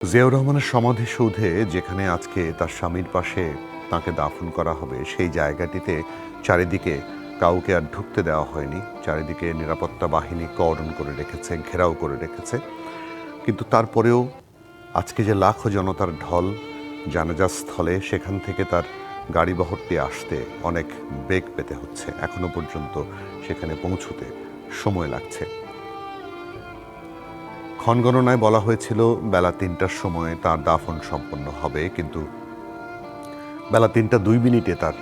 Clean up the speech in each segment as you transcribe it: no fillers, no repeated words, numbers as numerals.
জিয়াউর রহমানের সমাধিসৌধে যেখানে আজকে তার স্বামীর পাশে তাকে দাফন করা হবে, সেই জায়গাটিতে চারিদিকে কাউকে আর ঢুকতে দেওয়া হয়নি। চারিদিকে নিরাপত্তা বাহিনী কর্ডন করে রেখেছে, ঘেরাও করে রেখেছে। কিন্তু তারপরেও আজকে যে লাখো জনতার ঢল জানাজা স্থলে, সেখান থেকে তার গাড়িবহরটি আসতে অনেক বেগ পেতে হচ্ছে। এখনো পর্যন্ত সেখানে পৌঁছতে সময় লাগছে। ক্ষণগণনায় বলা হয়েছিল বেলা ৩টার সময় তার দাফন সম্পন্ন হবে, কিন্তু বেলা ৩টা ২ মিনিটে তার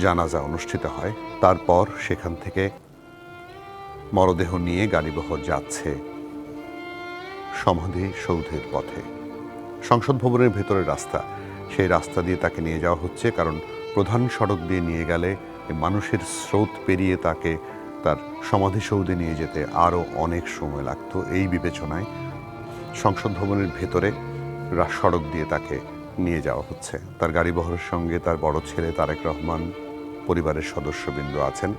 জানাজা অনুষ্ঠিত হয়। তারপর সেখান থেকে মরদেহ নিয়ে গাড়িবহর যাচ্ছে সমাধিসৌধের পথে। সংসদ ভবনের ভেতরের রাস্তা, সেই রাস্তা দিয়ে তাকে নিয়ে যাওয়া হচ্ছে, কারণ প্রধান সড়ক দিয়ে নিয়ে গেলে মানুষের স্রোত পেরিয়ে তাকে তার সমাধিসৌধে নিয়ে যেতে আরও অনেক সময় লাগতো। এই বিবেচনায় সংসদ ভবনের ভেতরে সড়ক দিয়ে তাকে নিয়ে যাওয়া হচ্ছে। তার গাড়িবহরের সঙ্গে তার বড় ছেলে তারেক রহমান, পরিবারের সদস্যবৃন্দ আছেন।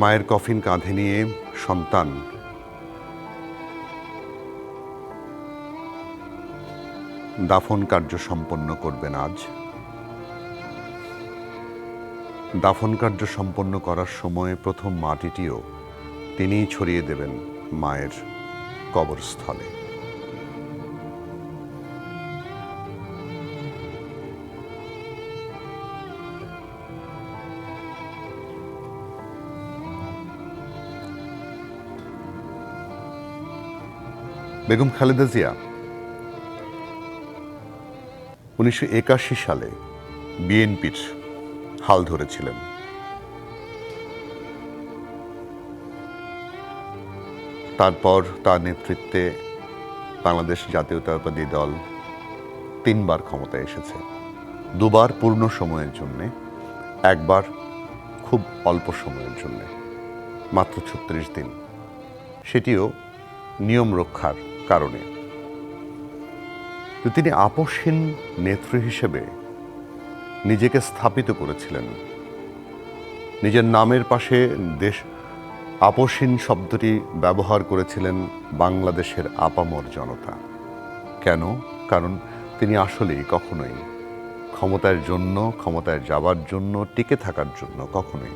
মায়ের কফিন কাঁধে নিয়ে সন্তান দাফন কার্য সম্পন্ন করবেন আজ। দাফন কার্য সম্পন্ন করার সময় প্রথম মাটিটিও তিনিই ছড়িয়ে দেবেন মায়ের কবরস্থলে। বেগম খালেদা জিয়া ১৯৮১ সালে বিএনপির হাল ধরেছিলেন। তারপর তার নেতৃত্বে বাংলাদেশ জাতীয়তাবাদী দল ৩বার ক্ষমতায় এসেছে। দুবার পূর্ণ সময়ের জন্যে, একবার খুব অল্প সময়ের জন্যে, মাত্র ৩৬ দিন, সেটিও নিয়ম রক্ষার কারণে। তো তিনি আপোষহীন নেত্রী হিসেবে নিজেকে স্থাপিত করেছিলেন। নিজের নামের পাশে দেশ আপোষহীন শব্দটি ব্যবহার করেছিলেন বাংলাদেশের আপামর জনতা। কেন? কারণ তিনি আসলেই কখনোই ক্ষমতার জন্য, ক্ষমতায় যাবার জন্য, টিকে থাকার জন্য কখনোই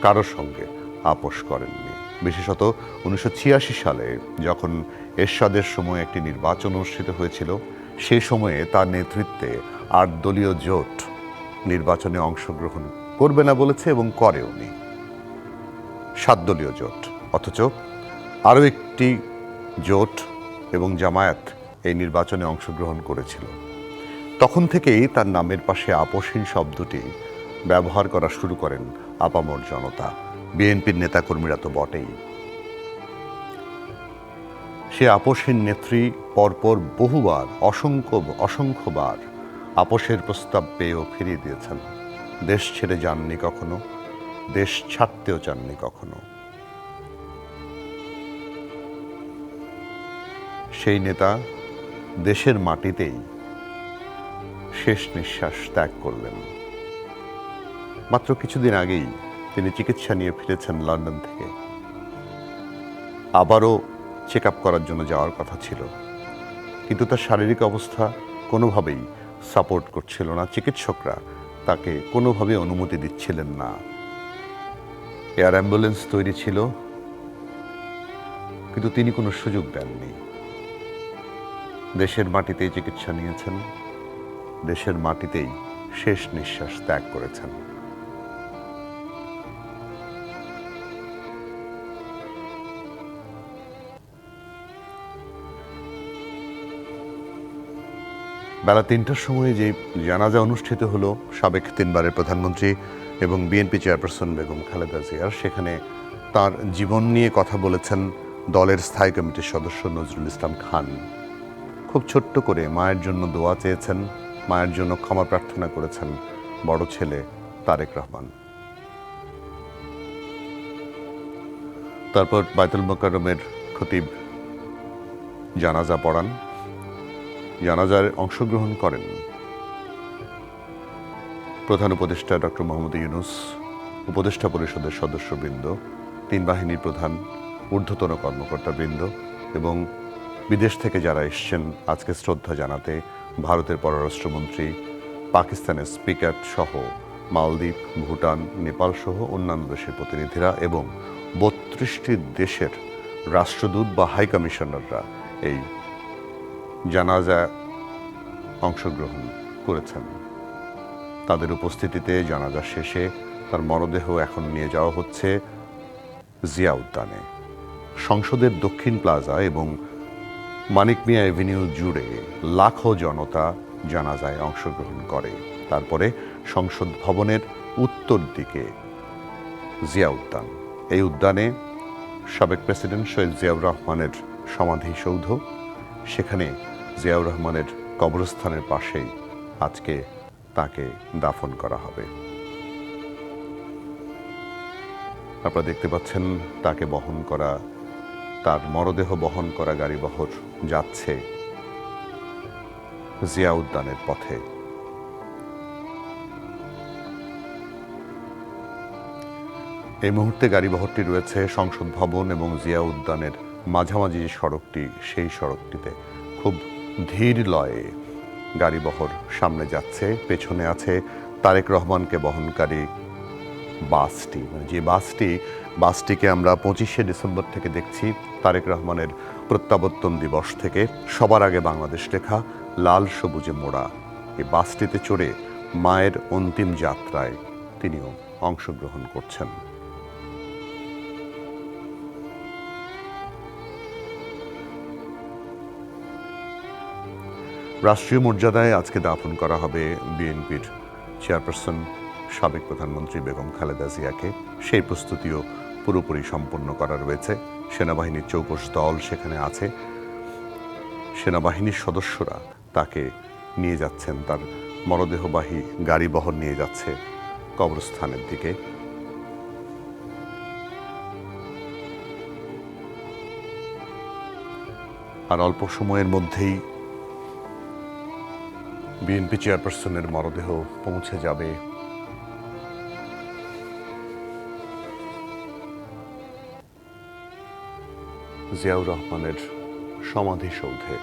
কারোর সঙ্গে আপোষ করেননি। বিশেষত ১৯৮৬ সালে যখন এরশাদের সময় একটি নির্বাচন অনুষ্ঠিত হয়েছিল, সেই সময়ে তার নেতৃত্বে ৮ দলীয় জোট নির্বাচনে অংশগ্রহণ করবে না বলেছে এবং করেওনি। ৭ দলীয় জোট, অথচ আরও একটি জোট এবং জামায়াত এই নির্বাচনে অংশগ্রহণ করেছিল। তখন থেকেই তার নামের পাশে আপোষহীন শব্দটি ব্যবহার করা শুরু করেন আপামর জনতা, বিএনপির নেতাকর্মীরা তো বটেই। সে আপোষহীন নেত্রী পরপর বহুবার, অসংখ্যবার আপোষের প্রস্তাব পেয়েও ফিরিয়ে দিয়েছেন। দেশ ছেড়ে যাননি কখনো, দেশ ছাড়তেও চাননি কখনো। সেই নেতা দেশের মাটিতেই শেষ নিঃশ্বাস ত্যাগ করলেন। মাত্র কিছুদিন আগেই তিনি চিকিৎসা নিয়ে ফিরেছেন লন্ডন থেকে। আবারও চেক আপ করার জন্য যাওয়ার কথা ছিল, কিন্তু তার শারীরিক অবস্থা কোনোভাবেই সাপোর্ট করছিল না। চিকিৎসকরা তাকে কোনোভাবেই অনুমতি দিচ্ছিলেন না। এয়ার অ্যাম্বুলেন্স তৈরি ছিল, কিন্তু তিনি কোনো সুযোগ দেননি। দেশের মাটিতেই চিকিৎসা নিয়েছেন, দেশের মাটিতেই শেষ নিঃশ্বাস ত্যাগ করেছেন। বেলা ৩টার সময় যে জানাজা অনুষ্ঠিত হলো সাবেক ৩বারের প্রধানমন্ত্রী এবং বিএনপি চেয়ারপারসন বেগম খালেদা জিয়ার, সেখানে তার জীবন নিয়ে কথা বলেছেন দলের স্থায়ী কমিটির সদস্য নজরুল ইসলাম খান। খুব ছোট্ট করে মায়ের জন্য দোয়া চেয়েছেন, মায়ের জন্য ক্ষমা প্রার্থনা করেছেন বড় ছেলে তারেক রহমান। তারপর বায়তুল মোকাররমের খতিব জানাজা পড়ান। জানাজায় অংশগ্রহণ করেন প্রধান উপদেষ্টা ডক্টর মোহাম্মদ ইউনূস, উপদেষ্টা পরিষদের সদস্যবৃন্দ, ৩ বাহিনীর প্রধান, ঊর্ধ্বতন কর্মকর্তাবৃন্দ এবং বিদেশ থেকে যারা এসছেন আজকে শ্রদ্ধা জানাতে, ভারতের পররাষ্ট্রমন্ত্রী, পাকিস্তানের স্পিকার সহ মালদ্বীপ, ভুটান, নেপাল সহ অন্যান্য দেশের প্রতিনিধিরা এবং ৩২টি দেশের রাষ্ট্রদূত বা হাই কমিশনাররা এই জানাজা অংশগ্রহণ করেছেন। তাদের উপস্থিতিতে জানাজা শেষে তার মরদেহ এখন নিয়ে যাওয়া হচ্ছে জিয়া উদ্যানে। সংসদের দক্ষিণ প্লাজা এবং মানিক মিয়া এভিনিউ জুড়ে লাখো জনতা জানাজায় অংশগ্রহণ করে। তারপরে সংসদ ভবনের উত্তর দিকে জিয়া উদ্যান। এই উদ্যানে সাবেক প্রেসিডেন্ট শহীদ জিয়াউর রহমানের সমাধিসৌধ, সেখানে জিয়াউর রহমানের কবরস্থানের পাশেই আজকে তাকে দাফন করা হবে। আপনারা দেখতে পাচ্ছেন তাকে বহন করা, তার মরদেহ বহন করা গাড়িবহর যাচ্ছে জিয়া উদ্যানের পথে। এই মুহূর্তে গাড়িবহরটি রয়েছে সংসদ ভবন এবং জিয়া উদ্যানের মাঝামাঝি যে সড়কটি, সেই সড়কটিতে খুব ধীর লয়ে গাড়িবহর সামনে যাচ্ছে। পেছনে আছে তারেক রহমানকে বহনকারী বাসটি, যে বাসটিকে আমরা 25শে ডিসেম্বর থেকে দেখছি, তারেক রহমানের প্রত্যাবর্তন দিবস থেকে। সবার আগে বাংলাদেশ লেখা, লাল সবুজে মোড়া এই বাসটিতে চড়ে মায়ের অন্তিম যাত্রায় তিনিও অংশগ্রহণ করছেন। রাষ্ট্রীয় মর্যাদায় আজকে দাফন করা হবে বিএনপির চেয়ারপারসন সাবেক প্রধানমন্ত্রী বেগম খালেদা জিয়াকে। সেই প্রস্তুতিও পুরোপুরি সম্পন্ন করা রয়েছে। সেনাবাহিনীর চৌকস দল সেখানে আছে। সেনাবাহিনীর সদস্যরা তাকে নিয়ে যাচ্ছেন, তার মরদেহবাহী গাড়িবহর নিয়ে যাচ্ছে কবরস্থানের দিকে। আর অল্প সময়ের মধ্যেই বিএনপি চেয়ারপারসনের মরদেহ পৌঁছে যাবে জিয়াউর রহমানের সমাধিসৌধে।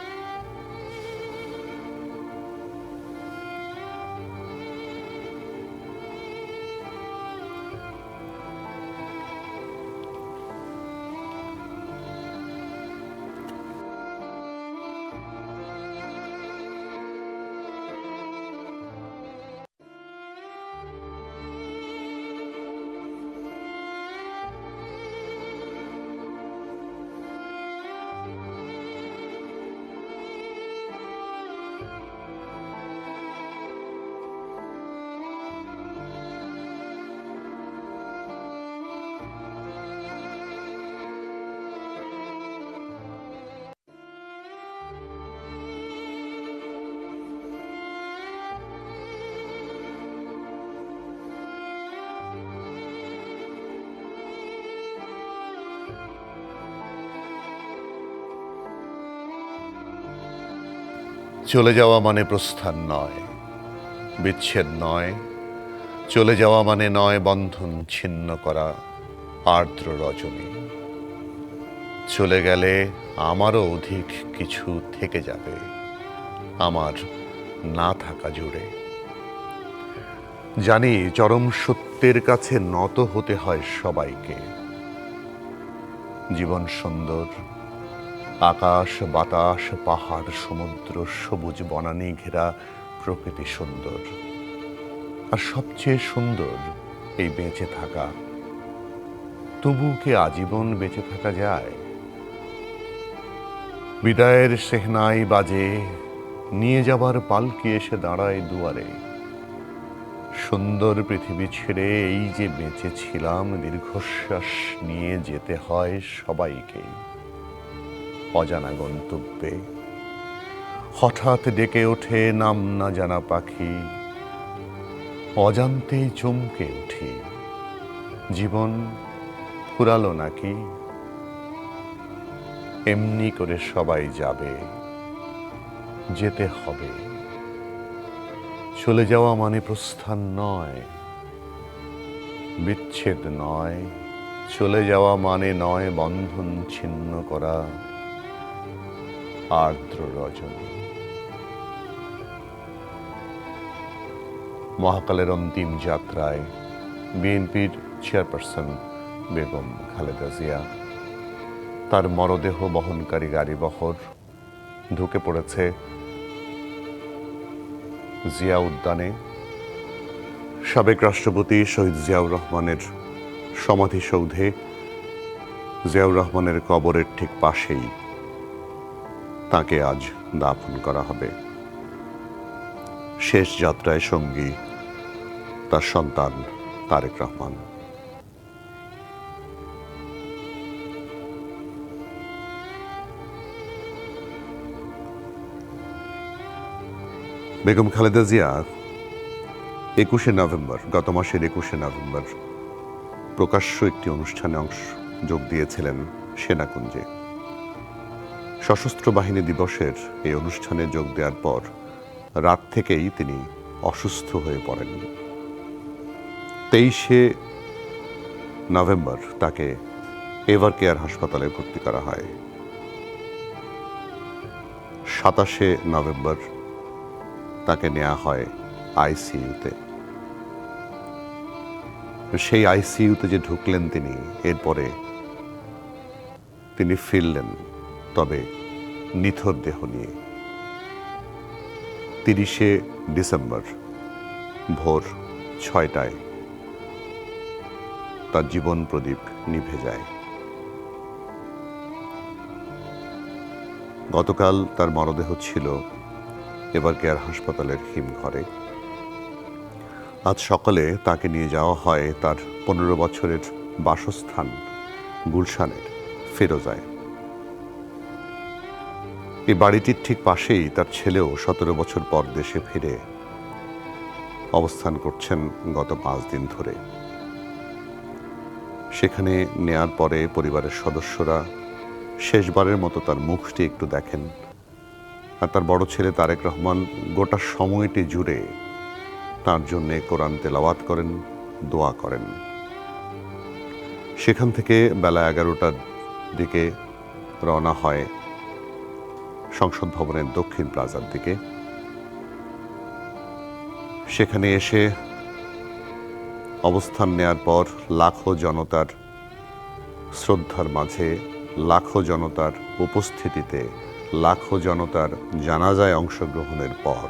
চলে যাওয়া মানে প্রস্থান নয়, বিচ্ছেদ নয়। চলে যাওয়া মানে নয় বন্ধন ছিন্ন করা আর্দ্র রজনী। চলে গেলে আমারও অধিক কিছু থেকে যাবে আমার না থাকা জুড়ে। জানি চরম সত্যের কাছে নত হতে হয় সবাইকে। জীবন সুন্দর, আকাশ বাতাস পাহাড় সমুদ্র সবুজ বনানী ঘেরা প্রকৃতি সুন্দর। আর সবচেয়ে সুন্দর এই বেঁচে থাকা। তবু কি আজীবন বেঁচে থাকা যায়? বিদায়ের সেহনাই বাজে, নিয়ে যাবার পালকি এসে দাঁড়ায় দুয়ারে। সুন্দর পৃথিবী ছেড়ে এই যে বেঁচে ছিলাম, দীর্ঘশ্বাস নিয়ে যেতে হয় সবাইকে অজানা গন্তব্যে। হঠাৎ ডেকে ওঠে নাম না জানা পাখি, অজান্তেই চমকে উঠি। জীবন ফুরালো নাকি? এমনি করে সবাই যাবে, যেতে হবে। চলে যাওয়া মানে প্রস্থান নয়, বিচ্ছেদ নয়, চলে যাওয়া মানে নয় বন্ধন ছিন্ন করা, আর্দ্র রজনী। মহাকালের অন্তিম যাত্রায় বিএনপির চেয়ারপারসন বেগম খালেদা জিয়া তার মরদেহ বহনকারী গাড়িবহর ঢুকে পড়েছে জিয়া উদ্যানে। সাবেক রাষ্ট্রপতি শহীদ জিয়াউর রহমানের সমাধিসৌধে জিয়াউর রহমানের কবরের ঠিক পাশেই তাকে আজ দাফন করা হবে। শেষ যাত্রায় সঙ্গী তার সন্তান তারেক রহমান। বেগম খালেদা জিয়া 21শে নভেম্বর, গত মাসের 21শে নভেম্বর প্রকাশ্য একটি অনুষ্ঠানে যোগ দিয়েছিলেন সেনাকুঞ্জে। সশস্ত্র বাহিনী দিবসের এই অনুষ্ঠানে যোগ দেওয়ার পর রাত থেকেই তিনি অসুস্থ হয়ে পড়েন। 23শে নভেম্বর তাকে এভার কেয়ার হাসপাতালে ভর্তি করা হয়। 27শে নভেম্বর তাকে নেওয়া হয় আইসিইউতে। সেই আইসিইউতে যে ঢুকলেন তিনি, এরপরে তিনি ফিরলেন, তবে নিথর দেহ নিয়ে। 30শে ডিসেম্বর ভোর 6টায় তার জীবন প্রদীপ নিভে যায়। গতকাল তার মরদেহ ছিল এভার কেয়ার হাসপাতালের হিমঘরে। আজ সকালে তাকে নিয়ে যাওয়া হয় তার 15 বছরের বাসস্থান গুলশানের ফিরোজায়। এই বাড়িটির ঠিক পাশেই তার ছেলেও 17 বছর পর দেশে ফিরে অবস্থান করছেন গত 5 দিন ধরে। সেখানে নেয়ার পরে পরিবারের সদস্যরা শেষবারের মতো তার মুখটি একটু দেখেন, আর তার বড় ছেলে তারেক রহমান গোটা সময়টি জুড়ে তার জন্য কোরআন তেলাওয়াত করেন, দোয়া করেন। সেখান থেকে বেলা 11টার দিকে রওনা হয় সংসদ ভবনের দক্ষিণ প্লাজার দিকে। সেখানে এসে অবস্থান নেয়ার পর লাখো জনতার শ্রদ্ধার মাঝে, লাখো জনতার উপস্থিতিতে, লাখো জনতার জানাজায় অংশগ্রহণের পর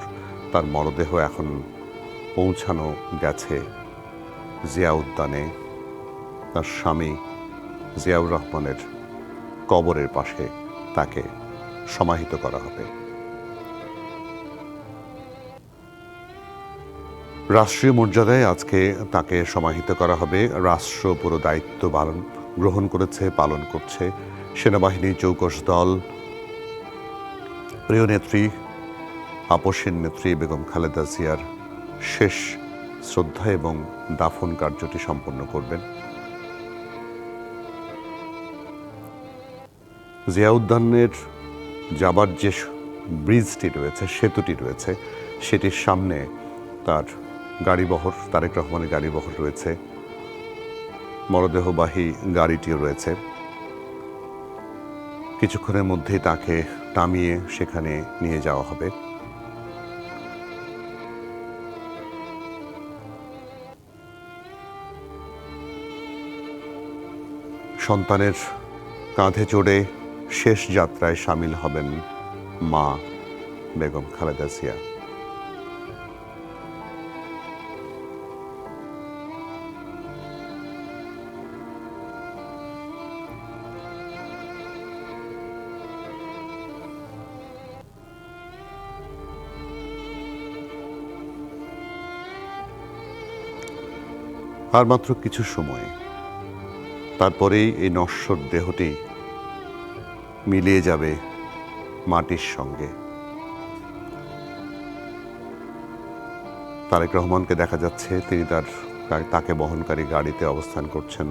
তার মরদেহ এখন পৌঁছানো গেছে জিয়া উদ্যানে তার স্বামী জিয়াউর রহমানের কবরের পাশে। তাকে সমাহিত করা হবে। রাষ্ট্রীয় মর্যাদায় আজকে তাকে সমাহিত করা হবে। রাষ্ট্র পুরো দায়িত্ব গ্রহণ করেছে, পালন করছে। সেনাবাহিনী, চৌকস দল, প্রিয় নেত্রী, আপসীন নেত্রী বেগম খালেদা জিয়ার শেষ শ্রদ্ধা এবং দাফন কার্যটি সম্পন্ন করবেন। জিয়া উদ্যানের যাবার যে ব্রিজটি রয়েছে, সেতুটি রয়েছে, সেটির সামনে তার গাড়িবহর, তারেক রহমানের গাড়িবহর রয়েছে, মরদেহবাহী গাড়িটিও রয়েছে। কিছুক্ষণের মধ্যেই তাকে নামিয়ে সেখানে নিয়ে যাওয়া হবে। সন্তানের কাঁধে চড়ে শেষ যাত্রায় সামিল হবেন মা বেগম খালেদা জিয়া। আর মাত্র কিছু সময়, তারপরেই এই নশ্বর দেহটি মিলিয়ে যাবে মাটির সঙ্গে। তারেক রহমানকে দেখা যাচ্ছে তিনি তাকে বহনকারী গাড়িতে অবস্থান করছেন।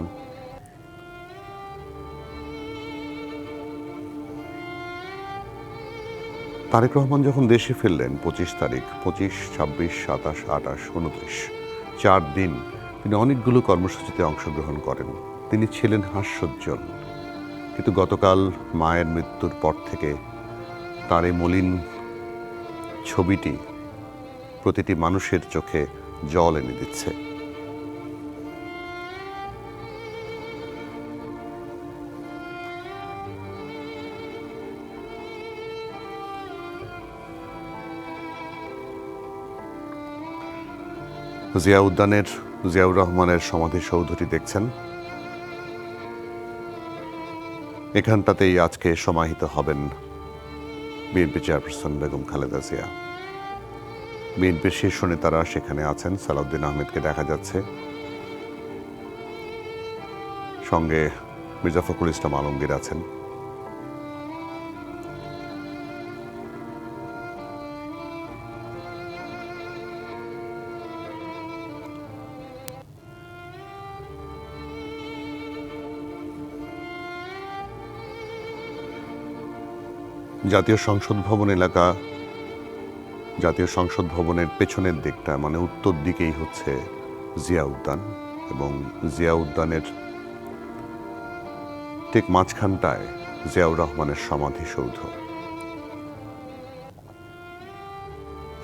তারেক রহমান যখন দেশে ফিরলেন 25 তারিখ, 25, 26, 27, 28, 29, 4 দিন তিনি অনেকগুলো কর্মসূচিতে অংশগ্রহণ করেন। তিনি ছিলেন হাস্যোজ্জ্বল, কিন্তু গতকাল মায়ের মৃত্যুর পর থেকে তার এই মলিন ছবিটি প্রতিটি মানুষের চোখে জল এনে দিচ্ছে। জিয়া উদ্যানের জিয়াউর রহমানের সমাধিসৌধটি দেখছেন, এখানটাতেই আজকে সমাহিত হবেন বিএনপি চেয়ারপারসন বেগম খালেদা জিয়া। বিএনপির শীর্ষ নেতারা সেখানে আছেন। সালাউদ্দিন আহমেদকে দেখা যাচ্ছে, সঙ্গে মির্জা ফখরুল ইসলাম আলমগীর আছেন। জাতীয় সংসদ ভবন এলাকা, জাতীয় সংসদ ভবনের পেছনের দিকটা মানে উত্তর দিকেই হচ্ছে জিয়া উদ্যান, এবং জিয়া উদ্যানের ঠিক মাঝখানটায় জিয়াউর রহমানের সমাধিসৌধ।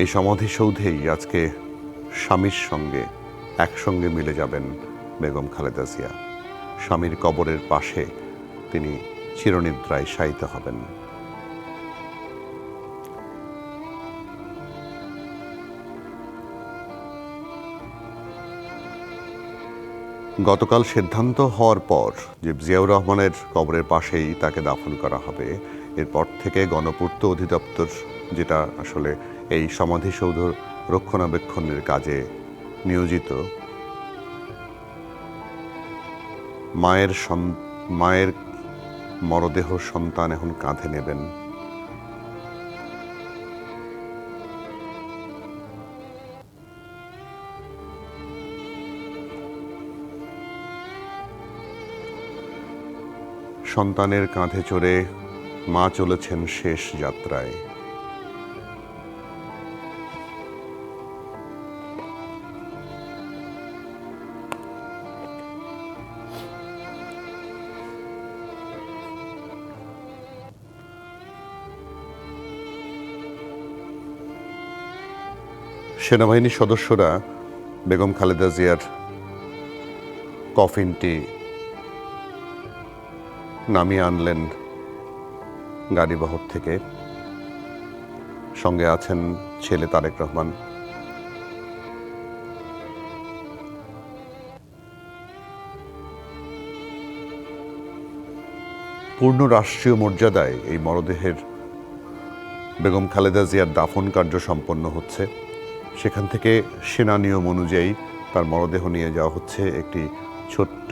এই সমাধিসৌধেই আজকে স্বামীর সঙ্গে একসঙ্গে মিলে যাবেন বেগম খালেদা জিয়া। স্বামীর কবরের পাশে তিনি চিরনিদ্রায় শায়িত হবেন। গতকাল সিদ্ধান্ত হওয়ার পর যে জিয়াউর রহমানের কবরের পাশেই তাকে দাফন করা হবে, এরপর থেকে গণপূর্ত অধিদপ্তর, যেটা আসলে এই সমাধিসৌধ রক্ষণাবেক্ষণের কাজে নিয়োজিত, মায়ের মরদেহ সন্তান এখন কাঁধে নেবেন। সন্তানের কাঁধে চড়ে মা চলেছেন শেষ যাত্রায়। সেনাবাহিনীর সদস্যরা বেগম খালেদা জিয়ার কফিনটি নামিয়ে আনলেন গাড়িবহর থেকে। সঙ্গে আছেন ছেলে তারেক রহমান। পূর্ণ রাষ্ট্রীয় মর্যাদায় এই মরদেহের বেগম খালেদা জিয়ার দাফন কার্য সম্পন্ন হচ্ছে। সেখান থেকে সেনা নিয়ম অনুযায়ী তার মরদেহ নিয়ে যাওয়া হচ্ছে একটি ছোট্ট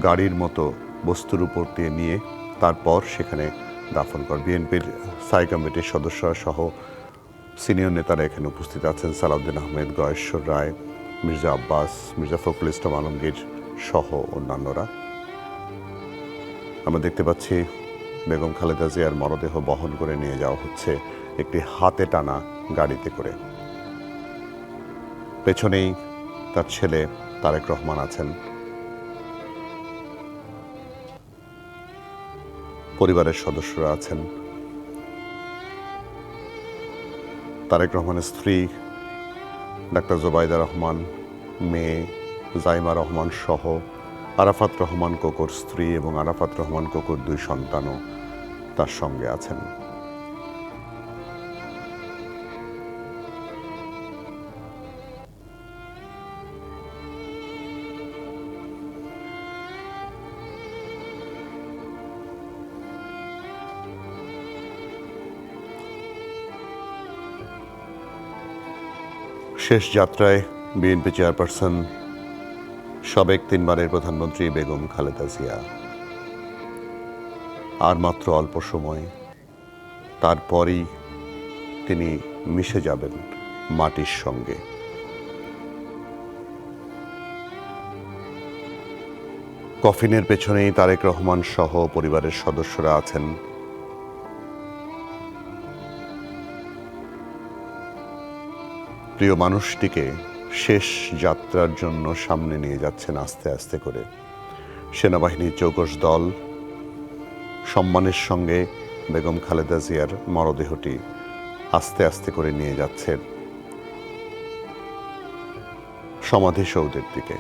গাড়ির মতো বস্তুর উপর দিয়ে নিয়ে তারপর সেখানে দাফন কর। বিএনপির স্থায়ী কমিটির সদস্যরা সহ সিনিয়র নেতারা এখানে উপস্থিত আছেন। সালাউদ্দিন আহমেদ, গয়েশ্বর রায়, মির্জা আব্বাস, মির্জা ফখরুল ইসলাম আলমগীর সহ অন্যান্যরা। আমরা দেখতে পাচ্ছি বেগম খালেদা জিয়ার মরদেহ বহন করে নিয়ে যাওয়া হচ্ছে একটি হাতে টানা গাড়িতে করে। পেছনেই তার ছেলে তারেক রহমান আছেন। পরিবারের সদস্যরা আছেন। তারেক রহমানের স্ত্রী ডাক্তার জোবাইদা রহমান, মেয়ে জাইমা রহমান সহ আরাফাত রহমান কোকোর স্ত্রী এবং আরাফাত রহমান কোকোর 2 সন্তানও তার সঙ্গে আছেন। শেষ যাত্রায় বিএনপি চেয়ারপারসন, সাবেক 3 বারের প্রধানমন্ত্রী বেগম খালেদা জিয়া। আর মাত্র অল্প সময়, তারপরই তিনি মিশে যাবেন মাটির সঙ্গে। কফিনের পেছনেই তারেক রহমান সহ পরিবারের সদস্যরা আছেন। প্রিয় মানুষটিকে শেষ যাত্রার জন্য সামনে নিয়ে যাচ্ছেন আস্তে আস্তে করে। সেনাবাহিনীর চৌকস দল সম্মানের সঙ্গে বেগম খালেদা জিয়ার মরদেহটি আস্তে আস্তে করে নিয়ে যাচ্ছে সমাধিসৌধের দিকে।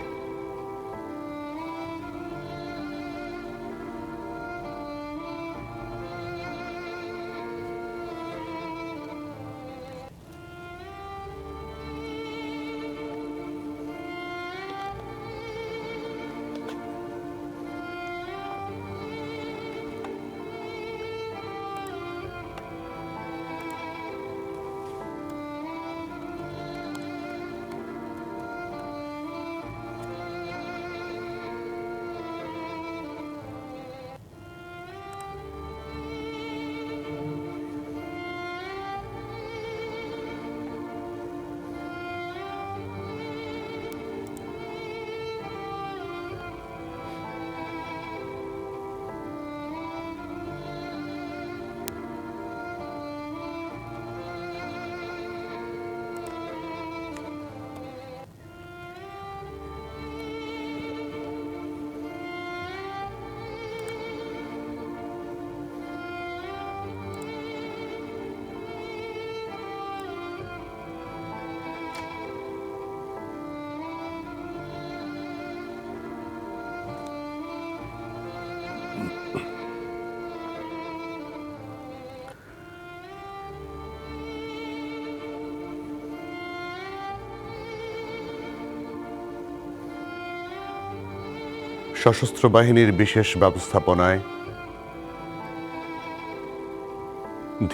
সশস্ত্র বাহিনীর বিশেষ ব্যবস্থাপনায়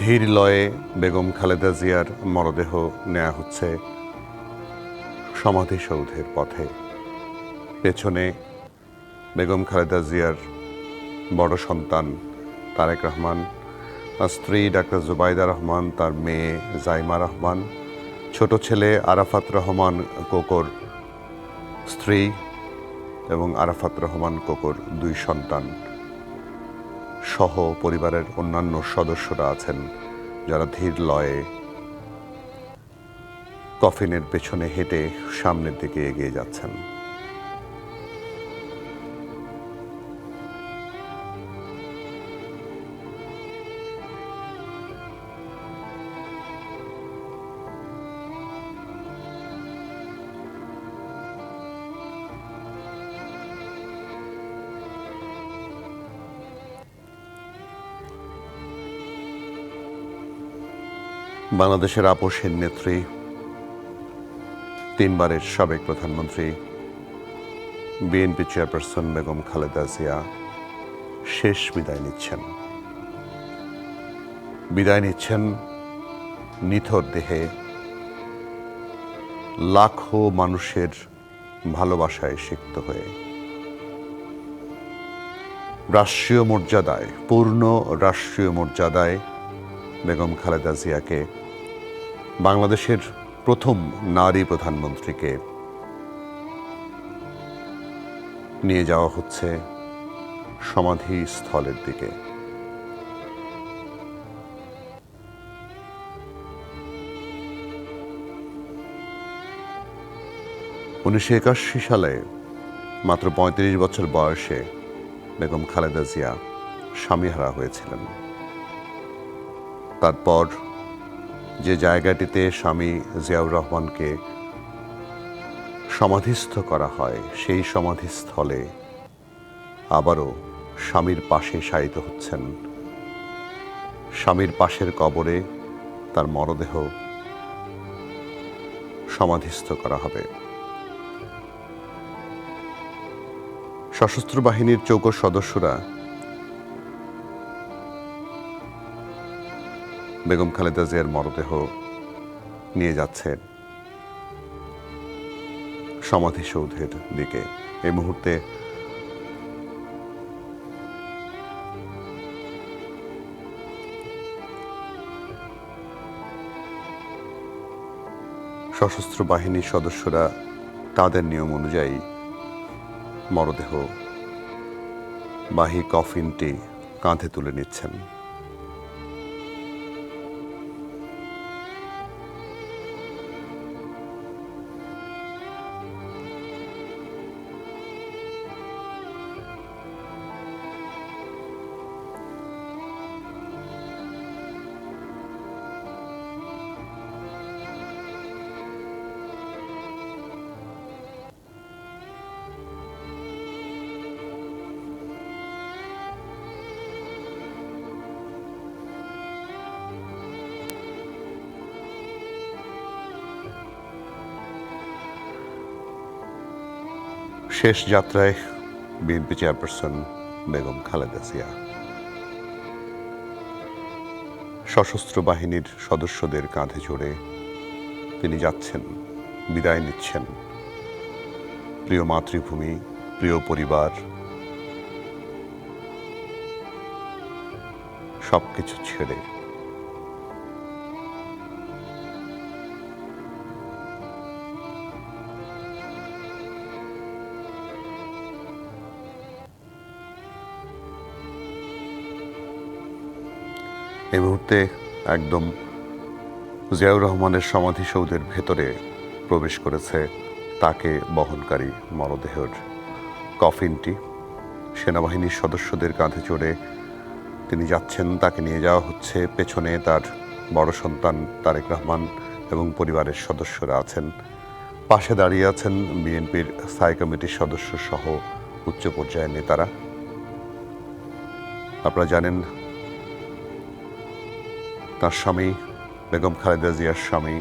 ধীর লয়ে বেগম খালেদা জিয়ার মরদেহ নেওয়া হচ্ছে সমাধিসৌধের পথে। পেছনে বেগম খালেদা জিয়ার বড় সন্তান তারেক রহমান, তার স্ত্রী ডাক্তার জুবাইদা রহমান, তার মেয়ে জাইমা রহমান, ছোট ছেলে আরাফাত রহমান কোকর স্ত্রী এবং আরাফাত রহমান কোকর 2 সন্তান সহ পরিবারের অন্যান্য সদস্যরা আছেন, যারা ধীর লয়ে কফিনের পেছনে হেঁটে সামনের দিকে এগিয়ে যাচ্ছেন। বাংলাদেশের আপসহীন নেত্রী, 3 বারের সাবেক প্রধানমন্ত্রী, বিএনপি চেয়ারপারসন বেগম খালেদা জিয়া শেষ বিদায় নিচ্ছেন। বিদায় নিচ্ছেন নিথর দেহে লাখো মানুষের ভালোবাসায় সিক্ত হয়ে। রাষ্ট্রীয় মর্যাদায়, পূর্ণ রাষ্ট্রীয় মর্যাদায় বেগম খালেদা জিয়াকে, বাংলাদেশের প্রথম নারী প্রধানমন্ত্রীকে নিয়ে যাওয়া হচ্ছে সমাধিস্থলের দিকে। 1981 সালে মাত্র 35 বছর বয়সে বেগম খালেদা জিয়া স্বামীহারা হয়েছিলেন। তারপর যে জায়গাটিতে স্বামী জিয়াউর রহমানকে সমাধিস্থ করা হয়, সেই সমাধিস্থলে আবারও স্বামীর পাশে শায়িত হচ্ছেন। স্বামীর পাশের কবরে তার মরদেহ সমাধিস্থ করা হবে। সশস্ত্র বাহিনীর চৌকস সদস্যরা বেগম খালেদা জিয়ার মরদেহ নিয়ে যাচ্ছেন সমাধিসৌধের দিকে। এই মুহূর্তে সশস্ত্র বাহিনীর সদস্যরা তাদের নিয়ম অনুযায়ী মরদেহ বাহী কফিনটি কাঁধে তুলে নিচ্ছেন। শেষ যাত্রায় বিএনপি চেয়ারপারসন বেগম খালেদা জিয়া সশস্ত্র বাহিনীর সদস্যদের কাঁধে চড়ে তিনি যাচ্ছেন, বিদায় নিচ্ছেন প্রিয় মাতৃভূমি, প্রিয় পরিবার, সবকিছু ছেড়ে। এই মুহূর্তে একদম জিয়াউর রহমানের সমাধিসৌধের ভেতরে প্রবেশ করেছে তাকে বহনকারী মরদেহের কফিনটি। সেনাবাহিনীর সদস্যদের কাঁধে চড়ে তিনি যাচ্ছেন, তাকে নিয়ে যাওয়া হচ্ছে। পেছনে তার বড় সন্তান তারেক রহমান এবং পরিবারের সদস্যরা আছেন। পাশে দাঁড়িয়ে আছেন বিএনপির স্থায়ী কমিটির সদস্য সহ উচ্চ পর্যায়ের নেতারা। আপনারা জানেন তার স্বামী বেগম খালেদা জিয়ার স্বামী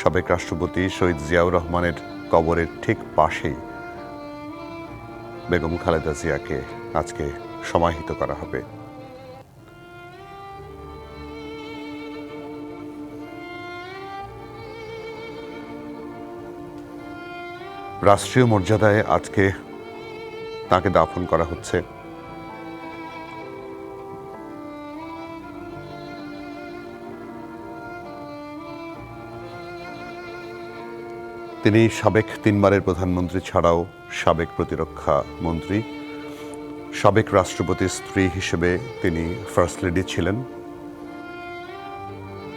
সাবেক রাষ্ট্রপতি শহীদ জিয়াউর রহমানের কবরের ঠিক পাশেই বেগম খালেদা জিয়াকে আজকে সমাহিত করা হবে। রাষ্ট্রীয় মর্যাদায় আজকে তাকে দাফন করা হচ্ছে। তিনি সাবেক 3 বারের প্রধানমন্ত্রী ছাড়াও সাবেক প্রতিরক্ষা মন্ত্রী, সাবেক রাষ্ট্রপতির স্ত্রী হিসেবে তিনি ফার্স্ট লেডি ছিলেন।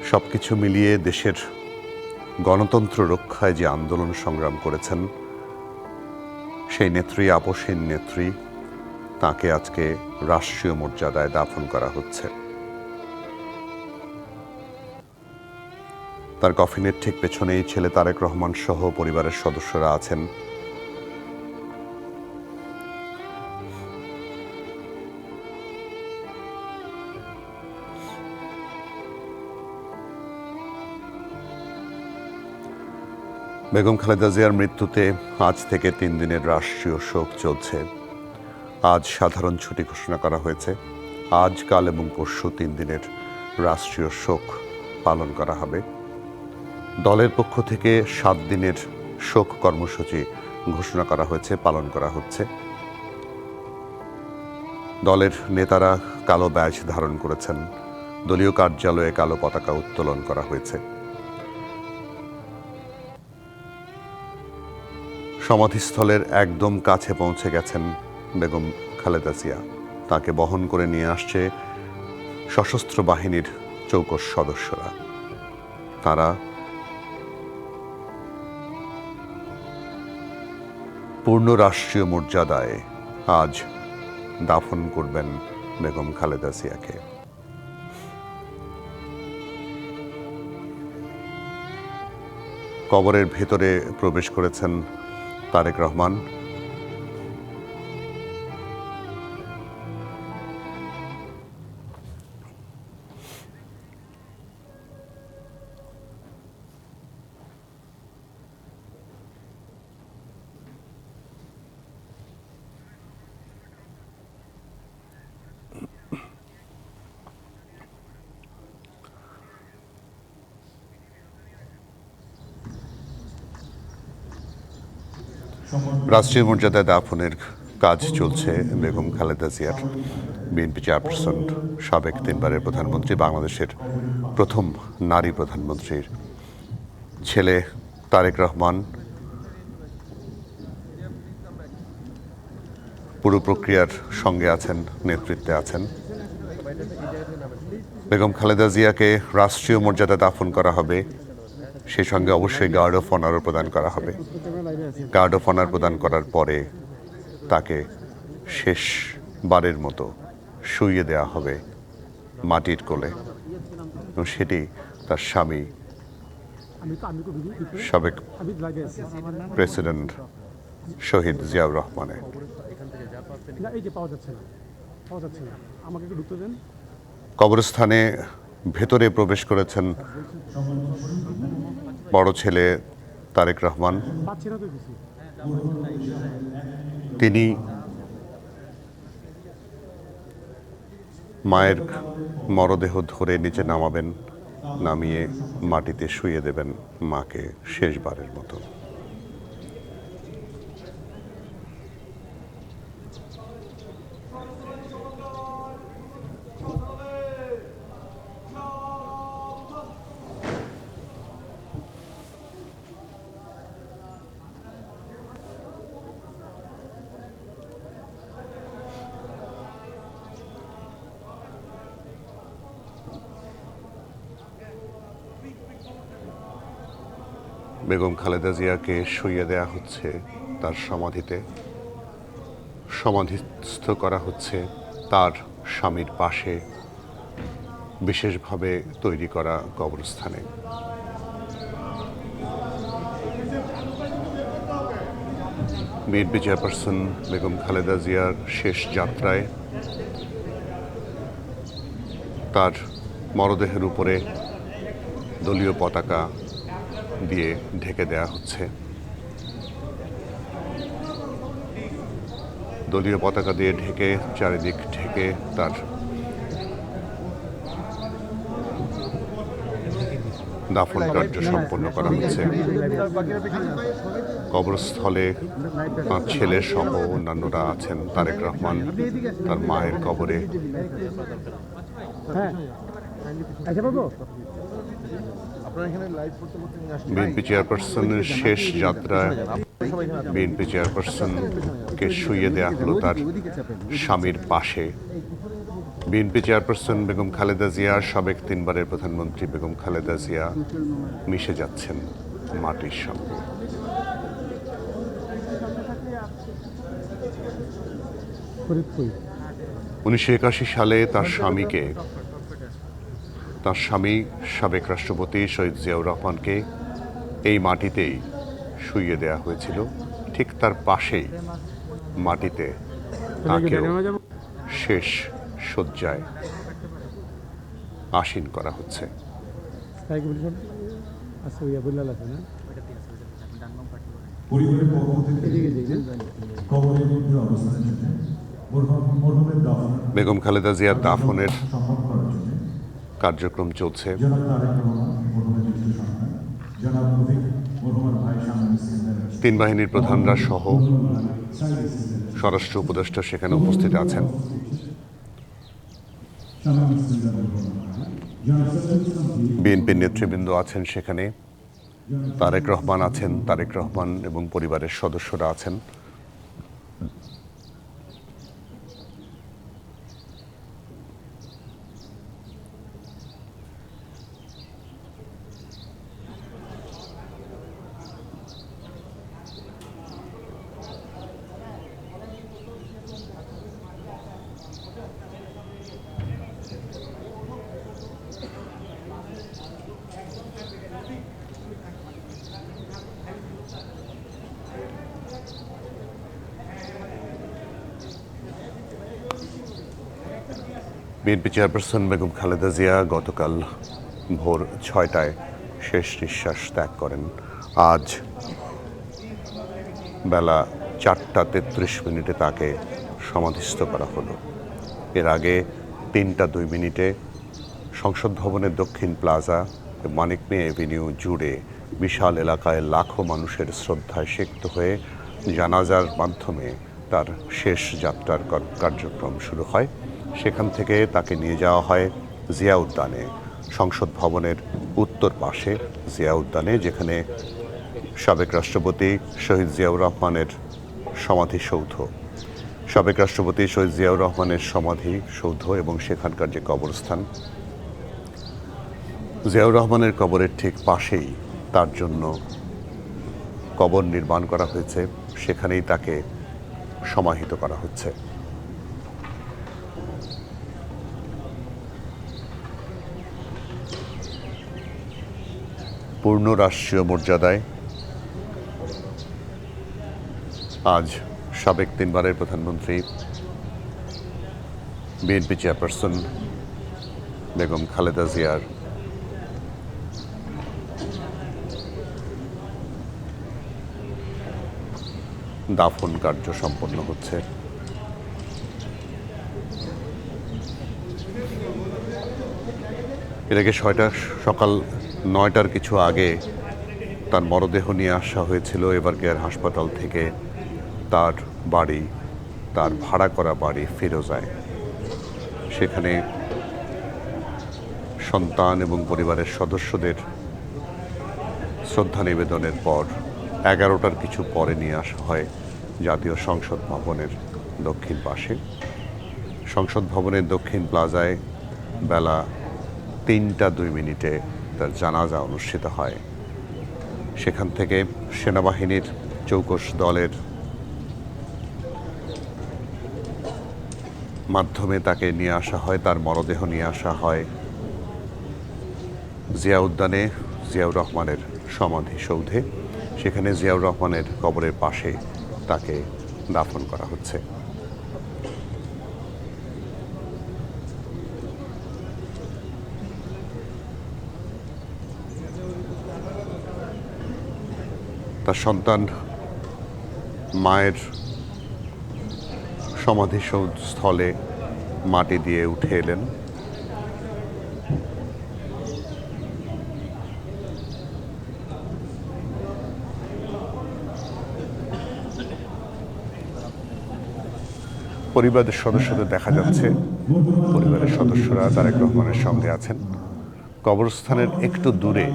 সবকিছু মিলিয়ে দেশের গণতন্ত্র রক্ষায় যে আন্দোলন সংগ্রাম করেছেন সেই নেত্রী, আপসহীন নেত্রী, তাকে আজকে রাষ্ট্রীয় মর্যাদায় দাফন করা হচ্ছে। তার কফিনের ঠিক পেছনেই ছেলে তারেক রহমান সহ পরিবারের সদস্যরা আছেন। বেগম খালেদা জিয়ার মৃত্যুতে আজ থেকে 3 দিনের রাষ্ট্রীয় শোক চলছে। আজ সাধারণ ছুটি ঘোষণা করা হয়েছে। আজ, কাল এবং পরশু 3 দিনের রাষ্ট্রীয় শোক পালন করা হবে। দলের পক্ষ থেকে 7 দিনের শোক কর্মসূচি ঘোষণা করা হয়েছে, পালন করা হচ্ছে। দলের নেতারা কালো ব্যাজ ধারণ করেছেন। দলীয় কার্যালয়ে কালো পতাকা উত্তোলন করা হয়েছে। সমাধিস্থলের একদম কাছে পৌঁছে গেছেন বেগম খালেদা জিয়া। তাকে বহন করে নিয়ে আসছে সশস্ত্র বাহিনীর চৌকস সদস্যরা। তারা পূর্ণ রাষ্ট্রীয় মর্যাদায় আজ দাফন করবেন বেগম খালেদা জিয়াকে। কবরের ভেতরে প্রবেশ করেছেন তারেক রহমান। রাষ্ট্রীয় মর্যাদায় দাফনের কাজ চলছে বেগম খালেদা জিয়ার। বিএনপি চেয়ারপারসন, সাবেক 3 বারের প্রধানমন্ত্রী, বাংলাদেশের প্রথম নারী প্রধানমন্ত্রীর ছেলে তারেক রহমান পুরো প্রক্রিয়ার সঙ্গে আছেন, নেতৃত্বে আছেন। বেগম খালেদা জিয়াকে রাষ্ট্রীয় মর্যাদা দাফন করা হবে, সেই সঙ্গে অবশ্যই গার্ড অফ অনারও প্রদান করা হবে। গার্ড অফ অনার প্রদান করার পরে তাকে শেষবারের মতো শুইয়ে দেওয়া হবে মাটির কোলে, এবং সেটি তার স্বামী সাবেক প্রেসিডেন্ট শহীদ জিয়াউর রহমানের। কবরস্থানে ভেতরে প্রবেশ করেছেন বড় ছেলে তারেক রহমান। তিনি মায়ের মরদেহ ধরে নিচে নামাবেন, নামিয়ে মাটিতে শুইয়ে দেবেন মাকে শেষবারের মতো। বেগম খালেদা জিয়াকে শুইয়ে দেয়া হচ্ছে তার সমাধিতে, সমাধিস্থ করা হচ্ছে তার স্বামীর পাশে বিশেষভাবে তৈরি করা কবরস্থানে। বিএনপি চেয়ারপারসন বেগম খালেদা জিয়ার শেষ যাত্রায় তার মরদেহের উপরে দলীয় পতাকা দিয়ে ঢেকে দেয়া হচ্ছে। দলীয় পতাকা দিয়ে ঢেকে চারিদিক ঢেকে তার দাফন কার্য সম্পন্ন করা হচ্ছে। কবরস্থলে তাঁর ছেলে সহ অন্যান্যরা আছেন। তারেক রহমান তার মায়ের কবরে বিএনপি চেয়ারপারসনের শেষ যাত্রায় বিএনপি চেয়ারপারসনকে শুইয়ে দেয়া হলো তার স্বামীর পাশে। বিএনপি চেয়ারপারসন বেগম খালেদা জিয়া, সাবেক 3 বারের প্রধানমন্ত্রী বেগম খালেদা জিয়া মিশে যাচ্ছেন মাটির সঙ্গে। উনিশশো 81 সালে তার স্বামী সাবেক রাষ্ট্রপতি শহীদ জিয়াউর রহমানকে এই মাটিতেই শুইয়ে দেয়া হয়েছিল। ঠিক তার পাশেই মাটিতে তাকে শেষ শয্যায় আসীন করা হচ্ছে। বেগম খালেদা জিয়ার দাফনের কার্যক্রম চলছে। তিন বাহিনীর প্রধানরা সহ স্বরাষ্ট্র উপদেষ্টা সেখানে উপস্থিত আছেন। বিএনপির নেতৃবৃন্দ আছেন সেখানে। তারেক রহমান আছেন, তারেক রহমান এবং পরিবারের সদস্যরা আছেন। বিএনপি চেয়ারপারসন বেগম খালেদা জিয়া গতকাল ভোর 6টায় শেষ নিঃশ্বাস ত্যাগ করেন। আজ বেলা 4টা 33 মিনিটে তাকে সমাধিস্থ করা হলো। এর আগে 3টা 2 মিনিটে সংসদ ভবনের দক্ষিণ প্লাজা, মানিক মিয়া এভিনিউ জুড়ে বিশাল এলাকায় লাখো মানুষের শ্রদ্ধায় সিক্ত হয়ে জানাজার মাধ্যমে তার শেষ যাত্রার কার্যক্রম শুরু হয়। সেখান থেকে তাকে নিয়ে যাওয়া হয় জিয়া উদ্যানে, সংসদ ভবনের উত্তর পাশে জিয়া উদ্যানে, যেখানে সাবেক রাষ্ট্রপতি শহীদ জিয়াউর রহমানের সমাধিসৌধ, সাবেক রাষ্ট্রপতি শহীদ জিয়াউর রহমানের সমাধিসৌধ এবং সেখানকার যে কবরস্থান, জিয়াউর রহমানের কবরের ঠিক পাশেই তার জন্য কবর নির্মাণ করা হয়েছে। সেখানেই তাকে সমাহিত করা হচ্ছে। পূর্ণ রাষ্ট্রীয় মর্যাদায় আজ সাবেক 3 বারের প্রধানমন্ত্রী বিএনপি চেয়ারপারসন বেগম খালেদা জিয়ার দাফন কার্য সম্পন্ন হচ্ছে। এর আগে সকাল 9টার কিছু আগে তার মরদেহ নিয়ে আসা হয়েছিল এভারকেয়ার হাসপাতাল থেকে তার বাড়ি, তার ভাড়া করা বাড়ি ফিরোজায়। সেখানে সন্তান এবং পরিবারের সদস্যদের শ্রদ্ধা নিবেদনের পর 11টার কিছু পরে নিয়ে আসা হয় জাতীয় সংসদ ভবনের দক্ষিণ পাশে। সংসদ ভবনের দক্ষিণ প্লাজায় বেলা 3টা 2 মিনিটে তার জানাজা অনুষ্ঠিত হয়। সেখান থেকে সেনাবাহিনীর চৌকস দলের মাধ্যমে তাকে নিয়ে আসা হয়, তার মরদেহ নিয়ে আসা হয় জিয়া উদ্যানে জিয়াউর রহমানের সমাধিসৌধে। সেখানে জিয়াউর রহমানের কবরের পাশে তাকে দাফন করা হচ্ছে। তার সন্তান মায়ের সমাধিস্থলে মাটি দিয়ে উঠে এলেন। পরিবারের সদস্যদের দেখা যাচ্ছে, পরিবারের সদস্যরা তারেক রহমানের সঙ্গে আছেন। কবরস্থানের একটু দূরে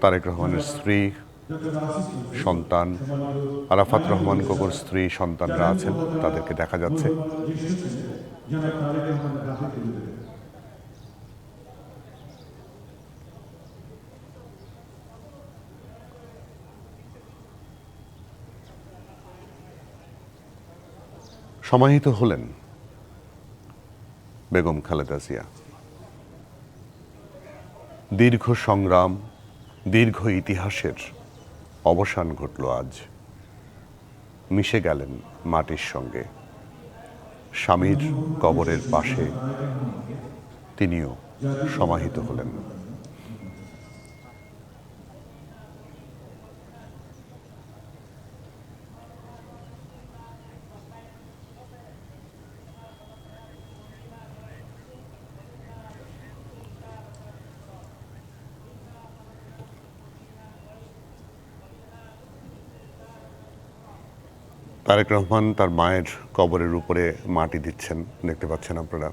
তারেক রহমানের স্ত্রী, সন্তান, আরাফাত রহমান কোকোর স্ত্রী, সন্তানরা আছেন, তাদেরকে দেখা যাচ্ছে। সমাহিত হলেন বেগম খালেদা জিয়া। দীর্ঘ সংগ্রাম, দীর্ঘ ইতিহাসের অবসান ঘটল আজ। মিশে গেলেন মাটির সঙ্গে। স্বামীর কবরের পাশে তিনিও সমাহিত হলেন। তারেক রহমান তার মায়ের কবরের উপরে মাটি দিচ্ছেন, দেখতে পাচ্ছেন আপনারা।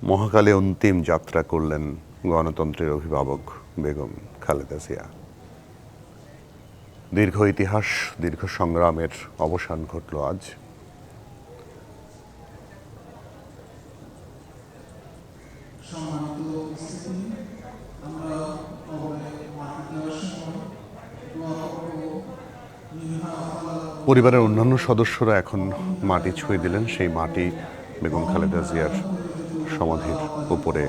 মহাকালে অন্তিম যাত্রা করলেন গণতন্ত্রের অভিভাবক বেগম খালেদা জিয়া। দীর্ঘ ইতিহাস, দীর্ঘ সংগ্রামের অবসান ঘটল আজ। পরিবারের অন্যান্য সদস্যরা এখন মাটি ছুঁয়ে দিলেন। সেই মাটি বেগম খালেদা জিয়ার সমাধির উপরে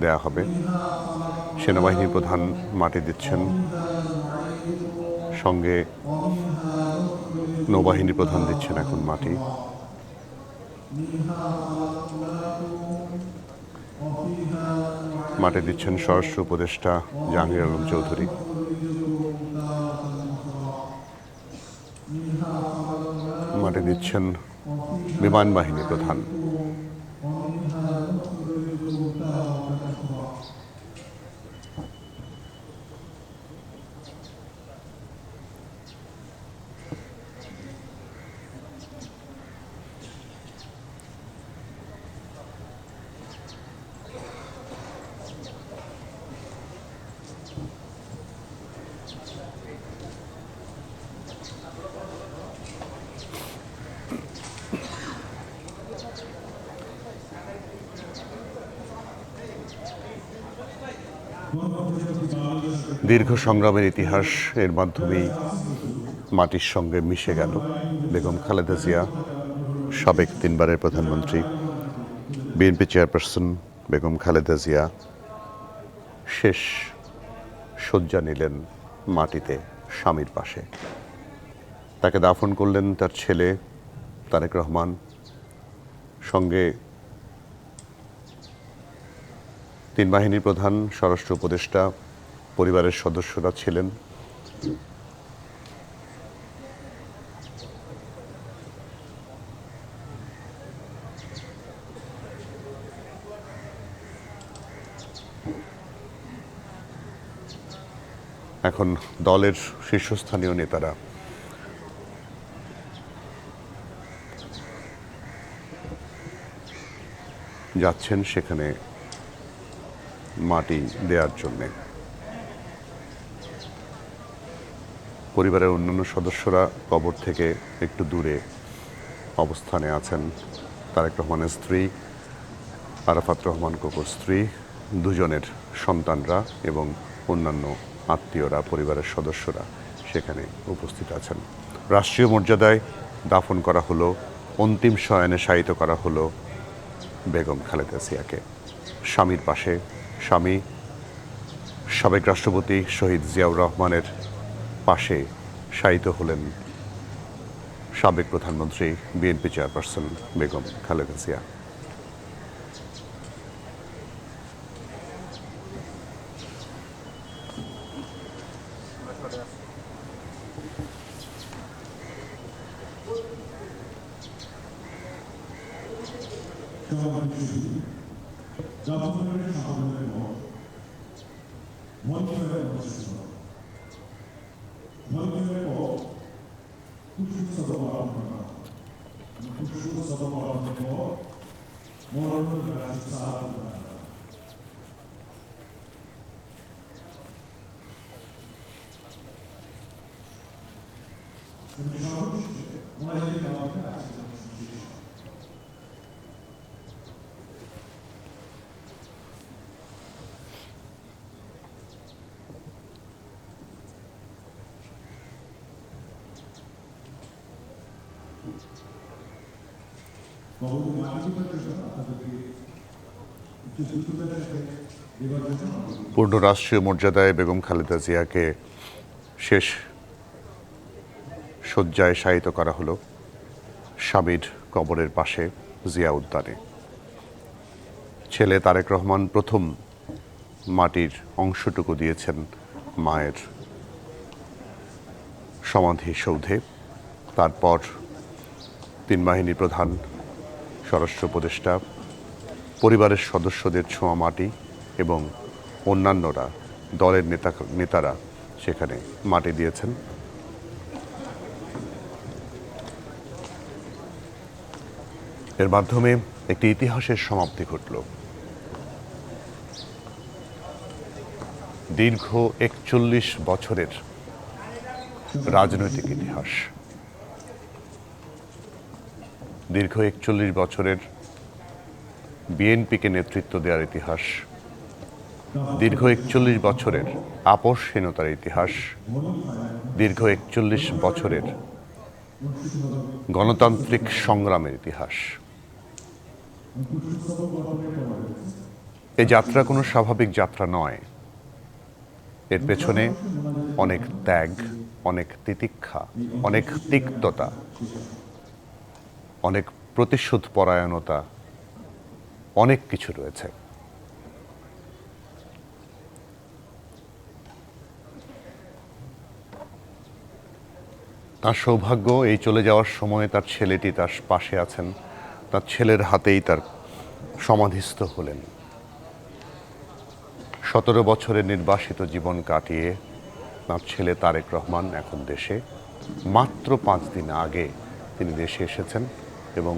দেয়া হবে। সেনাবাহিনী প্রধান মাটি দিচ্ছেন, সঙ্গে নৌবাহিনী প্রধান দিচ্ছেন এখন মাটি। মাটি দিচ্ছেন স্বরাষ্ট্র উপদেষ্টা জাহাঙ্গীর আলম চৌধুরী। মাটি দিচ্ছেন বিমান বাহিনী প্রধান। দীর্ঘ সংগ্রামের ইতিহাস এর মাধ্যমেই মাটির সঙ্গে মিশে গেল বেগম খালেদা জিয়া, সাবেক 3বারের প্রধানমন্ত্রী, বিএনপি চেয়ারপারসন বেগম খালেদা জিয়া শেষ শয্যা নিলেন মাটিতে স্বামীর পাশে। তাকে দাফন করলেন তার ছেলে তারেক রহমান, সঙ্গে 3 বাহিনীর প্রধান, স্বরাষ্ট্র উপদেষ্টা, পরিবারের সদস্যরা ছিলেন। এখন দলের শীর্ষস্থানীয় নেতারা যাচ্ছেন সেখানে মাটি দেওয়ার জন্যে। পরিবারের অন্যান্য সদস্যরা কবর থেকে একটু দূরে অবস্থানে আছেন। তারেক রহমানের স্ত্রী, আরাফাত রহমান কোকোর স্ত্রী, দুজনের সন্তানরা এবং অন্যান্য আত্মীয়রা, পরিবারের সদস্যরা সেখানে উপস্থিত আছেন। রাষ্ট্রীয় মর্যাদায় দাফন করা হলো, অন্তিম শয়নে শায়িত করা হলো বেগম খালেদা জিয়াকে। স্বামীর পাশে স্বামী, সাবেক রাষ্ট্রপতি শহীদ জিয়াউর রহমানের পাশে শায়িত হলেন সাবেক প্রধানমন্ত্রী, বিএনপি চেয়ারপারসন বেগম খালেদা জিয়া। পূর্ণ রাষ্ট্রীয় মর্যাদায় বেগম খালেদা জিয়াকে শেষ শয্যায় শায়িত করা হলো স্বামীর কবরের পাশে জিয়া উদ্যানে। ছেলে তারেক রহমান প্রথম মাটির অংশটুকু দিয়েছেন মায়ের সমাধিসৌধে। তারপর 3 বাহিনীর প্রধান, স্বরাষ্ট্র উপদেষ্টা, পরিবারের সদস্যদের ছোঁয়া মাটি এবং অন্যান্যরা, দলের নেতারা সেখানে মাটি দিয়েছেন। এর মাধ্যমে একটি ইতিহাসের সমাপ্তি ঘটল। দীর্ঘ 41 বছরের রাজনৈতিক ইতিহাস, দীর্ঘ 41 বছরের বিএনপিকে নেতৃত্ব দেওয়ার ইতিহাস, দীর্ঘ 41 বছরের আপোষহীনতার ইতিহাস, দীর্ঘ 41 বছরের গণতান্ত্রিক সংগ্রামের ইতিহাস। এই যাত্রা কোনো স্বাভাবিক যাত্রা নয়। এর পেছনে অনেক ত্যাগ, অনেক তিতিক্ষা, অনেক তিক্ততা, অনেক প্রতিশোধ পরায়ণতা, অনেক কিছু রয়েছে। তার সৌভাগ্য, এই চলে যাওয়ার সময় তার ছেলেটি তার পাশে আছেন। তার ছেলের হাতেই তার সমাধিস্থ হলেন। 17 বছরের নির্বাসিত জীবন কাটিয়ে তার ছেলে তারেক রহমান এখন দেশে। মাত্র 5 দিন আগে তিনি দেশে এসেছেন এবং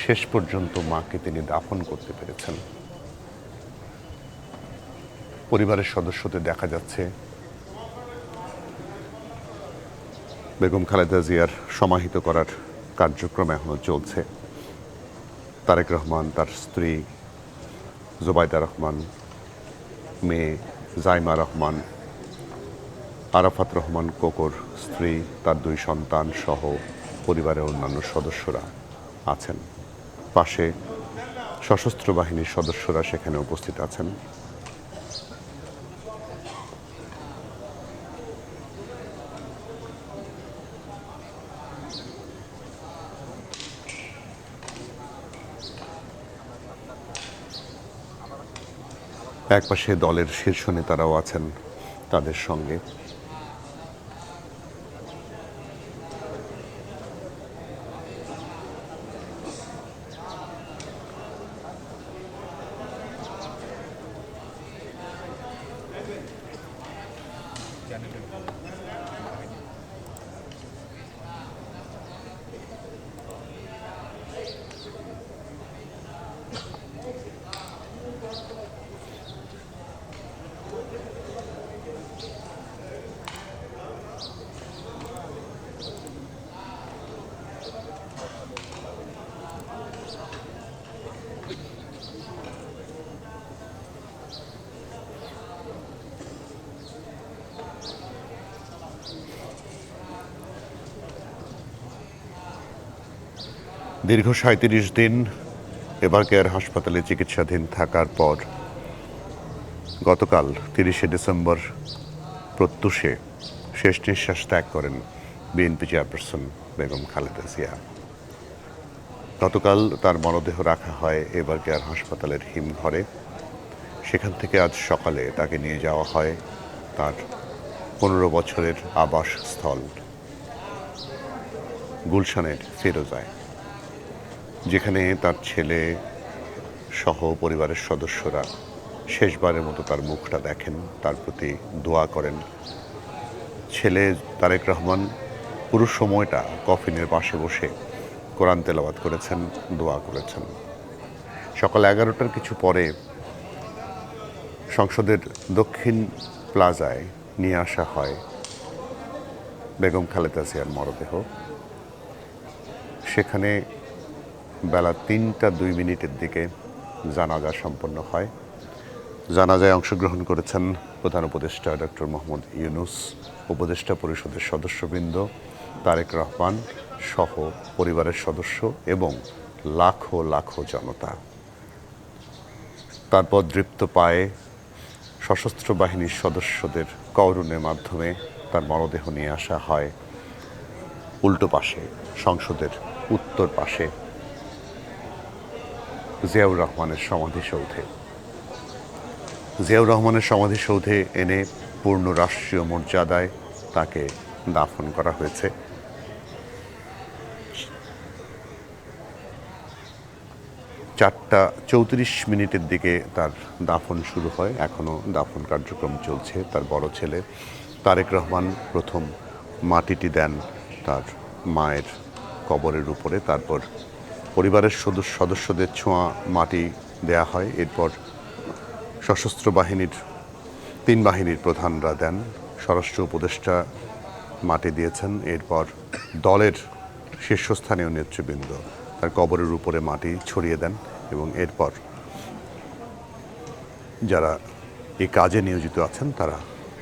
শেষ পর্যন্ত মাকে তিনি দাফন করতে পেরেছেন। পরিবারের সদস্যদের দেখা যাচ্ছে বেগম খালেদা জিয়ার সমাহিত করার কার্যক্রম এখনো চলছে। তারেক রহমান, তার স্ত্রী জোবাইদা রহমান, মেয়ে জাইমা রহমান, আরাফাত রহমান কোকোর স্ত্রী, তার 2 সন্তান সহ পরিবারের অন্যান্য সদস্যরা আছেন। পাশে সশস্ত্র বাহিনীর সদস্যরা সেখানে উপস্থিত আছেন। একপাশে দলের শীর্ষ নেতারাও আছেন তাদের সঙ্গে। দীর্ঘ ৩৭ দিন এবারকেয়ার হাসপাতালে চিকিৎসাধীন থাকার পর গতকাল ৩০শে ডিসেম্বর প্রত্যুষে শেষ নিঃশ্বাস ত্যাগ করেন বিএনপি চেয়ারপারসন বেগম খালেদা জিয়া। গতকাল তার মরদেহ রাখা হয় এবারকেয়ার হাসপাতালের হিমঘরে। সেখান থেকে আজ সকালে তাকে নিয়ে যাওয়া হয় তার ১৫ বছরের আবাসস্থল গুলশানের ফিরোজায়, যেখানে তার ছেলে সহ পরিবারের সদস্যরা শেষবারের মতো তার মুখটা দেখেন, তার প্রতি দোয়া করেন। ছেলে তারেক রহমান পুরো সময়টা কফিনের পাশে বসে কোরআন তেলাওয়াত করেছেন, দোয়া করেছেন। সকাল ১১টার কিছু পরে সংসদের দক্ষিণ প্লাজায় নিয়ে আসা হয় বেগম খালেদা জিয়ার মরদেহ। সেখানে বেলা ৩টা ২ মিনিটের দিকে জানাজা সম্পন্ন হয়। জানাজায় অংশগ্রহণ করেছেন প্রধান উপদেষ্টা ডক্টর মোহাম্মদ ইউনূস, উপদেষ্টা পরিষদের সদস্যবৃন্দ, তারেক রহমান সহ পরিবারের সদস্য এবং লাখো লাখো জনতা। তারপর দৃপ্ত পায়ে সশস্ত্র বাহিনীর সদস্যদের করুণের মাধ্যমে তার মরদেহ নিয়ে আসা হয় উল্টো পাশে, সংসদের উত্তর পাশে জিয়াউর রহমানের সমাধিসৌধে। জিয়াউর রহমানের সমাধিসৌধে এনে পূর্ণ রাষ্ট্রীয় মর্যাদায় তাকে দাফন করা হয়েছে। ৪টা ৩৪ মিনিটের দিকে তার দাফন শুরু হয়। এখনও দাফন কার্যক্রম চলছে। তার বড় ছেলে তারেক রহমান প্রথম মাটিটি দেন তার মায়ের কবরের উপরে, তারপর পরিবারের সদস্যদের ছোঁয়া মাটি দেয়া হয়। এরপর সশস্ত্র বাহিনীর ৩ বাহিনীর প্রধানরা দেন, স্বরাষ্ট্র উপদেষ্টা মাটি দিয়েছেন। এরপর দলের শীর্ষস্থানীয় নেতৃবৃন্দ তার কবরের উপরে মাটি ছড়িয়ে দেন এবং এরপর যারা এই কাজে নিয়োজিত আছেন তারা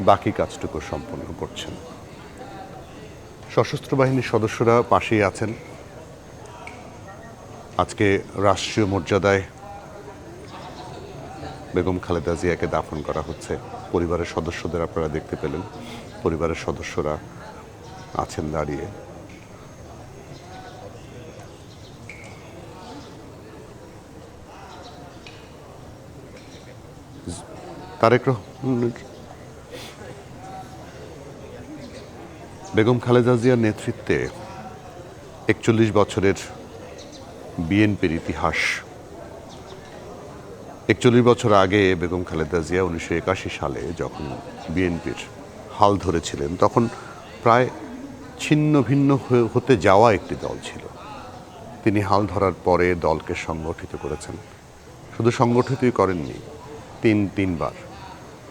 বাকি কাজটুকু সম্পন্ন করছেন। সশস্ত্র বাহিনীর সদস্যরা পাশেই আছেন। আজকে রাষ্ট্রীয় মর্যাদায় বেগম খালেদা জিয়াকে দাফন করা হচ্ছে। পরিবারের সদস্যদের আপনারা দেখতে পেলেন, পরিবারের সদস্যরা আছেন দাঁড়িয়ে। তারেক রহমান বেগম খালেদা জিয়ার নেতৃত্বে ৪১ বছরের বিএনপির ইতিহাস। ৪১ বছর আগে বেগম খালেদা জিয়া ১৯৮১ সালে যখন বিএনপির হাল ধরেছিলেন, তখন প্রায় ছিন্ন ভিন্ন হতে যাওয়া একটি দল ছিল। তিনি হাল ধরার পরে দলকে সংগঠিত করেছেন। শুধু সংগঠিতই করেননি, তিনবার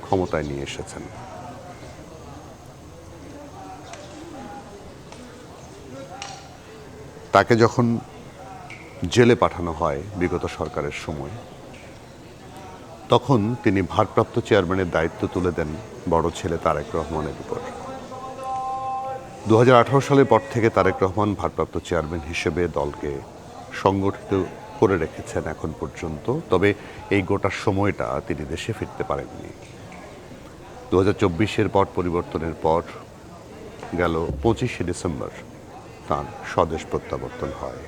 ক্ষমতায় নিয়ে এসেছেন। তাকে যখন জেলে পাঠানো হয় বিগত সরকারের সময়, তখন তিনি ভারপ্রাপ্ত চেয়ারম্যানের দায়িত্ব তুলে দেন বড় ছেলে তারেক রহমানের উপর। ২০১৮ সালের পর থেকে তারেক রহমান ভারপ্রাপ্ত চেয়ারম্যান হিসেবে দলকে সংগঠিত করে রেখেছেন এখন পর্যন্ত। তবে এই গোটা সময়টা তিনি দেশে ফিরতে পারেননি। ২০২৪-এর পট পরিবর্তনের পর গেল ২৫শে ডিসেম্বর তাঁর স্বদেশ প্রত্যাবর্তন হয়।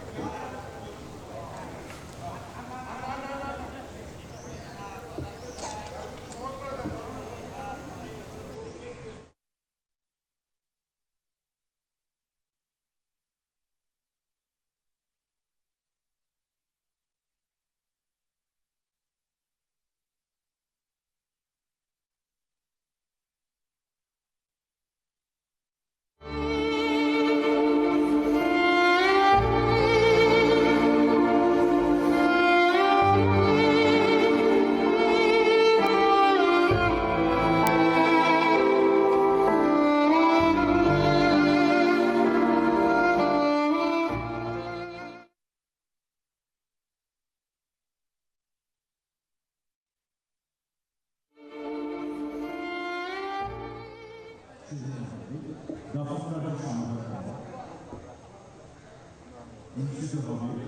হবে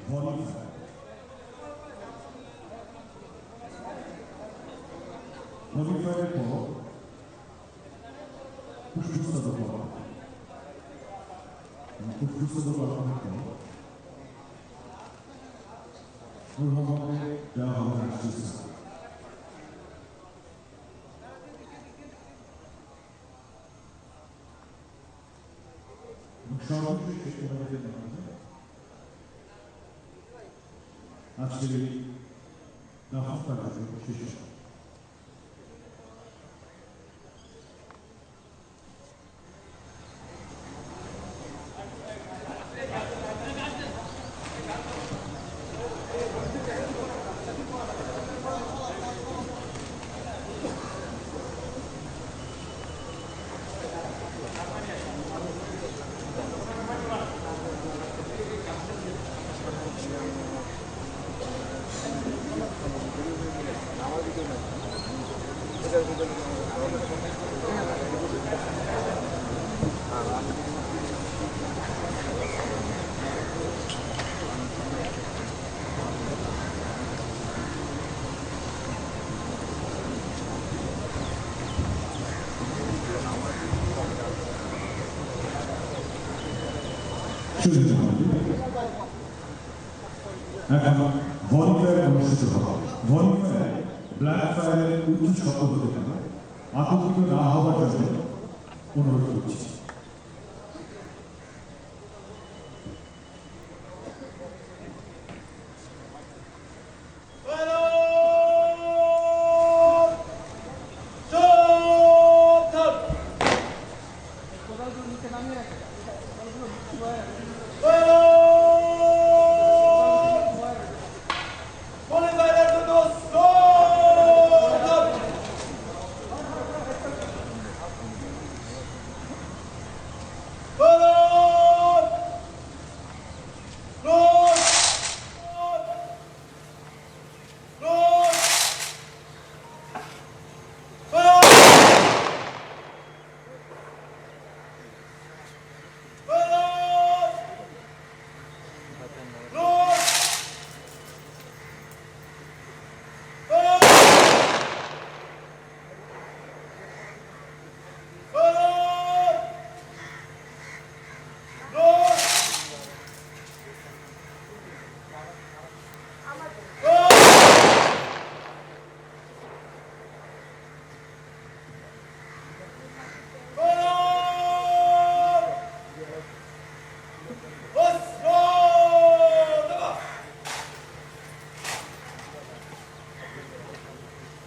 ভলিফায়ার। ভলিফায়ারের পর ফুসফুসকরণ, ফুসফুসকরণের পর প্রভাবে দেওয়া হবে রাষ্ট্রীয়। সর্বশেষে আজকের এই দাফন কার্যক্রম শেষ হয়। এখন ভলিফায়ার অনুষ্ঠিত হবে। ভলিফায়ার ব্ল্যাক ফায়ারের উচ্চ শব্দ হতে পারে, আতঙ্কিত না হওয়ার জন্য অনুরোধ করছি।